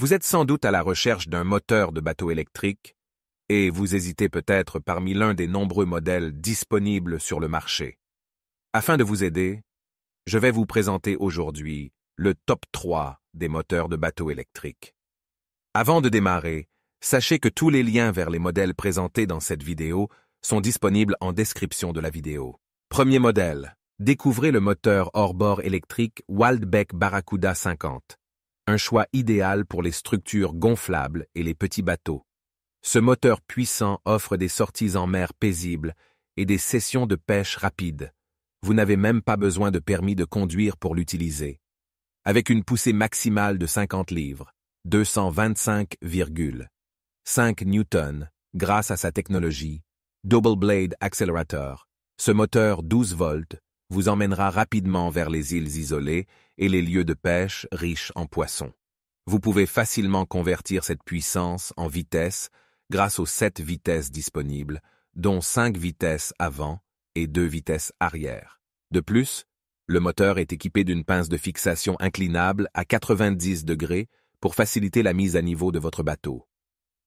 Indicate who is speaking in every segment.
Speaker 1: Vous êtes sans doute à la recherche d'un moteur de bateau électrique et vous hésitez peut-être parmi l'un des nombreux modèles disponibles sur le marché. Afin de vous aider, je vais vous présenter aujourd'hui le top 3 des moteurs de bateau électriques. Avant de démarrer, sachez que tous les liens vers les modèles présentés dans cette vidéo sont disponibles en description de la vidéo. Premier modèle. Découvrez le moteur hors-bord électrique Waldbeck Barracuda 50. Un choix idéal pour les structures gonflables et les petits bateaux. Ce moteur puissant offre des sorties en mer paisibles et des sessions de pêche rapides. Vous n'avez même pas besoin de permis de conduire pour l'utiliser. Avec une poussée maximale de 50 livres, 225,5 newtons, grâce à sa technologie, Double Blade Accelerator, ce moteur 12 volts vous emmènera rapidement vers les îles isolées et les lieux de pêche riches en poissons. Vous pouvez facilement convertir cette puissance en vitesse grâce aux 7 vitesses disponibles, dont 5 vitesses avant et 2 vitesses arrière. De plus, le moteur est équipé d'une pince de fixation inclinable à 90 degrés pour faciliter la mise à niveau de votre bateau.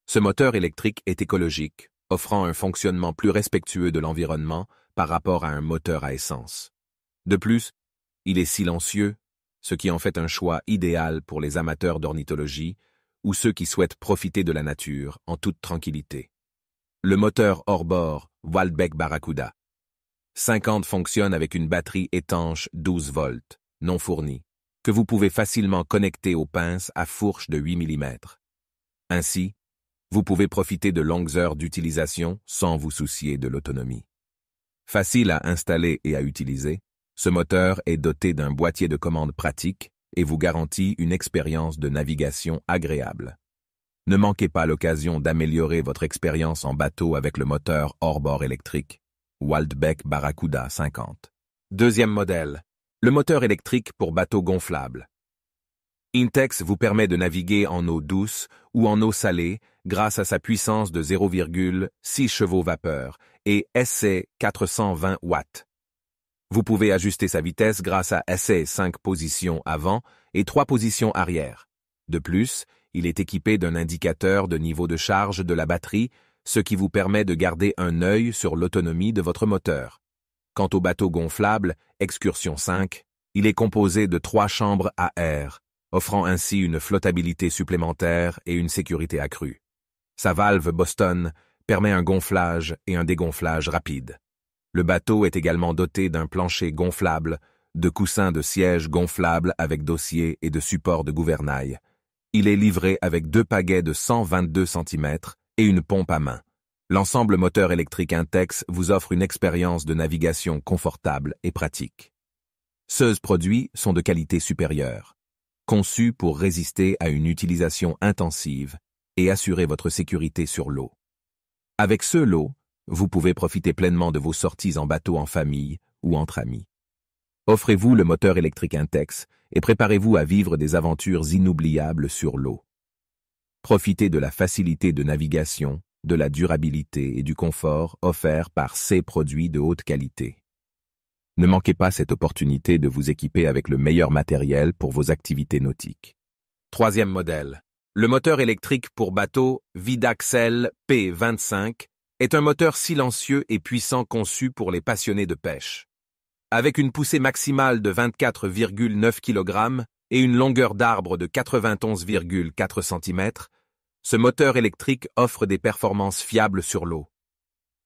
Speaker 1: Ce moteur électrique est écologique, offrant un fonctionnement plus respectueux de l'environnement par rapport à un moteur à essence. De plus, il est silencieux, ce qui en fait un choix idéal pour les amateurs d'ornithologie ou ceux qui souhaitent profiter de la nature en toute tranquillité. Le moteur hors-bord Waldbeck Barracuda 50 fonctionne avec une batterie étanche 12 volts, non fournie, que vous pouvez facilement connecter aux pinces à fourche de 8 mm. Ainsi, vous pouvez profiter de longues heures d'utilisation sans vous soucier de l'autonomie. Facile à installer et à utiliser, ce moteur est doté d'un boîtier de commande pratique et vous garantit une expérience de navigation agréable. Ne manquez pas l'occasion d'améliorer votre expérience en bateau avec le moteur hors-bord électrique Waldbeck Barracuda 50. Deuxième modèle, le moteur électrique pour bateau gonflable. Intex vous permet de naviguer en eau douce ou en eau salée grâce à sa puissance de 0,6 chevaux vapeur et SC 420 watts. Vous pouvez ajuster sa vitesse grâce à SC 5 positions avant et 3 positions arrière. De plus, il est équipé d'un indicateur de niveau de charge de la batterie, ce qui vous permet de garder un œil sur l'autonomie de votre moteur. Quant au bateau gonflable, Excursion 5, il est composé de 3 chambres à air, offrant ainsi une flottabilité supplémentaire et une sécurité accrue. Sa valve Boston permet un gonflage et un dégonflage rapide. Le bateau est également doté d'un plancher gonflable, de coussins de siège gonflables avec dossier et de support de gouvernail. Il est livré avec 2 pagaies de 122 cm et une pompe à main. L'ensemble moteur électrique Intex vous offre une expérience de navigation confortable et pratique. Ces produits sont de qualité supérieure, conçus pour résister à une utilisation intensive et assurer votre sécurité sur l'eau. Avec ce lot, vous pouvez profiter pleinement de vos sorties en bateau en famille ou entre amis. Offrez-vous le moteur électrique Intex et préparez-vous à vivre des aventures inoubliables sur l'eau. Profitez de la facilité de navigation, de la durabilité et du confort offerts par ces produits de haute qualité. Ne manquez pas cette opportunité de vous équiper avec le meilleur matériel pour vos activités nautiques. Troisième modèle. Le moteur électrique pour bateau Vidaxel P25 est un moteur silencieux et puissant conçu pour les passionnés de pêche. Avec une poussée maximale de 24,9 kg et une longueur d'arbre de 91,4 cm, ce moteur électrique offre des performances fiables sur l'eau.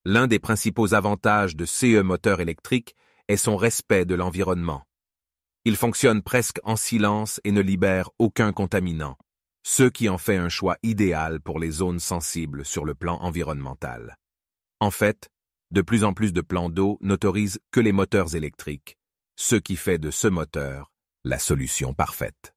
Speaker 1: L'un des principaux avantages de ce moteur électrique est son respect de l'environnement. Il fonctionne presque en silence et ne libère aucun contaminant, ce qui en fait un choix idéal pour les zones sensibles sur le plan environnemental. En fait, de plus en plus de plans d'eau n'autorisent que les moteurs électriques, ce qui fait de ce moteur la solution parfaite.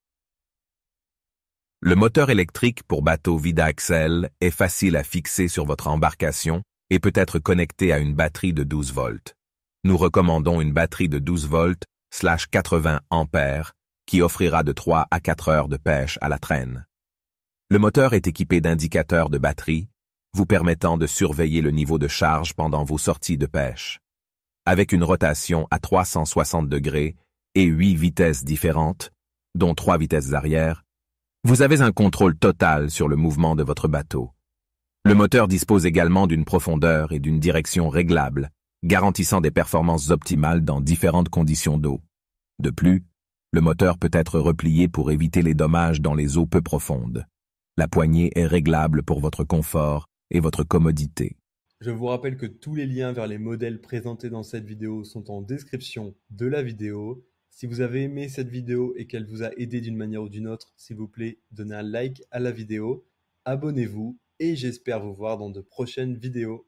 Speaker 1: Le moteur électrique pour bateau Vidaxel est facile à fixer sur votre embarcation et peut être connecté à une batterie de 12 volts. Nous recommandons une batterie de 12 volts / 80 ampères qui offrira de 3 à 4 heures de pêche à la traîne. Le moteur est équipé d'indicateurs de batterie, vous permettant de surveiller le niveau de charge pendant vos sorties de pêche. Avec une rotation à 360 degrés et 8 vitesses différentes, dont 3 vitesses arrière, Vous avez un contrôle total sur le mouvement de votre bateau. Le moteur dispose également d'une profondeur et d'une direction réglables, garantissant des performances optimales dans différentes conditions d'eau. De plus, le moteur peut être replié pour éviter les dommages dans les eaux peu profondes. La poignée est réglable pour votre confort et votre commodité.
Speaker 2: Je vous rappelle que tous les liens vers les modèles présentés dans cette vidéo sont en description de la vidéo. Si vous avez aimé cette vidéo et qu'elle vous a aidé d'une manière ou d'une autre, s'il vous plaît, donnez un like à la vidéo, abonnez-vous et j'espère vous voir dans de prochaines vidéos.